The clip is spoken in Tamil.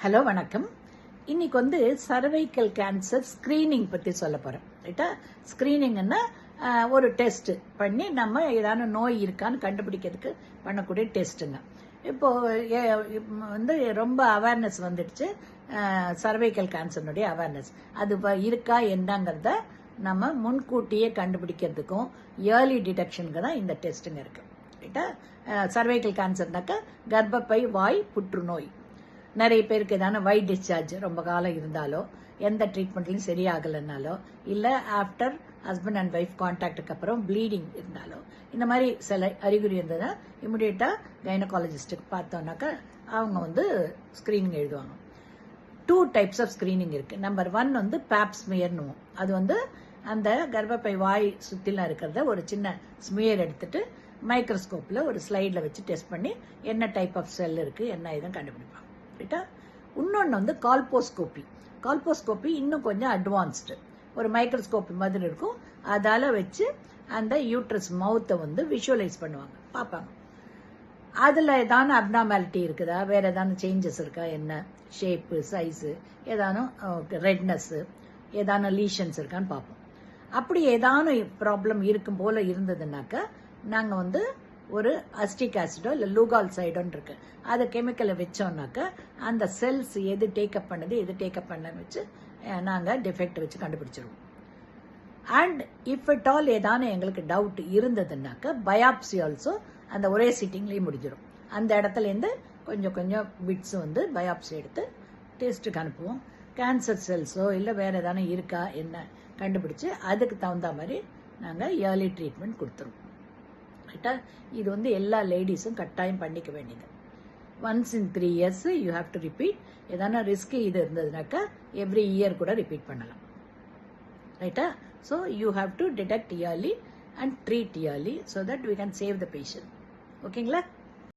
ஹலோ வணக்கம். இன்னைக்கு வந்து சர்வைக்கல் கேன்சர் ஸ்கிரீனிங் பற்றி சொல்ல போகிறேன். ரைட்டா? ஸ்கிரீனிங்னா ஒரு டெஸ்ட் பண்ணி நம்ம ஏதாவது நோய் இருக்கான்னு கண்டுபிடிக்கிறதுக்கு பண்ணக்கூடிய டெஸ்ட்டுங்க. இப்போ வந்து ரொம்ப அவேர்னஸ் வந்துடுச்சு, சர்வைக்கல் கேன்சர்னுடைய அவேர்னஸ். அது இருக்கா என்னங்கிறத நம்ம முன்கூட்டியே கண்டுபிடிக்கிறதுக்கும் ஏர்லி டிடெக்ஷனுக்கு தான் இந்த டெஸ்ட்டுங்க இருக்கு. ரைட்டா? சர்வைக்கல் கேன்சர்னாக்கா கர்ப்பப்பை வாய் புற்றுநோய். நிறைய பேருக்கு ஏதான வைட் டிஸ்சார்ஜ் ரொம்ப காலம் இருந்தாலோ, எந்த ட்ரீட்மெண்ட்லையும் சரியாகலைன்னாலோ, இல்லை ஆஃப்டர் ஹஸ்பண்ட் அண்ட் ஒய்ஃப் கான்டாக்டுக்கு அப்புறம் ப்ளீடிங் இருந்தாலோ, இந்த மாதிரி சில அறிகுறி இருந்ததுன்னா இமிடியேட்டாக கைனகாலஜிஸ்ட்டுக்கு பார்த்தோன்னாக்கா அவங்க வந்து ஸ்க்ரீனிங் எழுதுவாங்க. 2 டைப்ஸ் ஆஃப் ஸ்க்ரீனிங் இருக்குது. நம்பர் 1 வந்து பேப் ஸ்மியர்னுவோம். அது வந்து அந்த கர்ப்பப்பை வாய் சுற்றிலாம் இருக்கிறத ஒரு சின்ன ஸ்மியர் எடுத்துட்டு மைக்ரோஸ்கோப்பில் ஒரு ஸ்லைடில் வச்சு டெஸ்ட் பண்ணி என்ன டைப் ஆஃப் செல் இருக்குது என்ன இதுன்னு கண்டுபிடிப்பாங்க. ரைட்டா? இன்னொன்று வந்து கால்போஸ்கோப்பி. கால்போஸ்கோப்பி இன்னும் கொஞ்சம் அட்வான்ஸ்டு, ஒரு மைக்ரோஸ்கோப்பி மாதிரி இருக்கும். அதால் வச்சு அந்த யூட்ரஸ் மவுத்தை வந்து விஷுவலைஸ் பண்ணுவாங்க, பார்ப்பாங்க. அதில் ஏதான அப்னார்மாலிட்டி இருக்குதா, வேறு ஏதான சேஞ்சஸ் இருக்கா, என்ன ஷேப்பு சைஸு, ஏதானும் ரெட்னஸ்ஸு, ஏதான லீஷன்ஸ் இருக்கான்னு பார்ப்போம். அப்படி ஏதான ப்ராப்ளம் இருக்கும் போல் இருந்ததுனாக்கா நாங்கள் வந்து ஒரு அஸ்டிக் ஆசிடோ இல்லை லூகால் சைடோன்னு இருக்கு, அதை கெமிக்கலை வச்சோம்னாக்கா அந்த செல்ஸ் எது டேக்கப் பண்ணுது எது டேக்கப் பண்ண வச்சு நாங்கள் டிஃபெக்ட் வச்சு கண்டுபிடிச்சிருவோம். அண்ட் இஃப் இட் ஆல் ஏதான எங்களுக்கு டவுட் இருந்ததுன்னாக்கா பயாப்சி ஆல்சோ அந்த ஒரே சிட்டிங்லேயும் முடிஞ்சிடும். அந்த இடத்துலேருந்து கொஞ்சம் கொஞ்சம் பிட்ஸ் வந்து பயாப்சி எடுத்து டெஸ்ட்டுக்கு அனுப்புவோம். கேன்சர் செல்ஸோ இல்லை வேறு ஏதான இருக்கா என்ன கண்டுபிடிச்சு அதுக்கு தகுந்த மாதிரி நாங்கள் ஏர்லி ட்ரீட்மெண்ட் கொடுத்துருவோம். ரைட்டா? இது வந்து எல்லா லேடிஸும் கட்டாயம் பண்ணிக்க வேண்டியது. Once in 3 years you have to repeat. ஏதான ரிஸ்க் இது இருந்ததுனாக்கா எவ்ரி இயர் கூட ரிப்பீட் பண்ணலாம். ரைட்டா? So you have to detect early and treat early so that we can save the patient. ஓகேங்களா?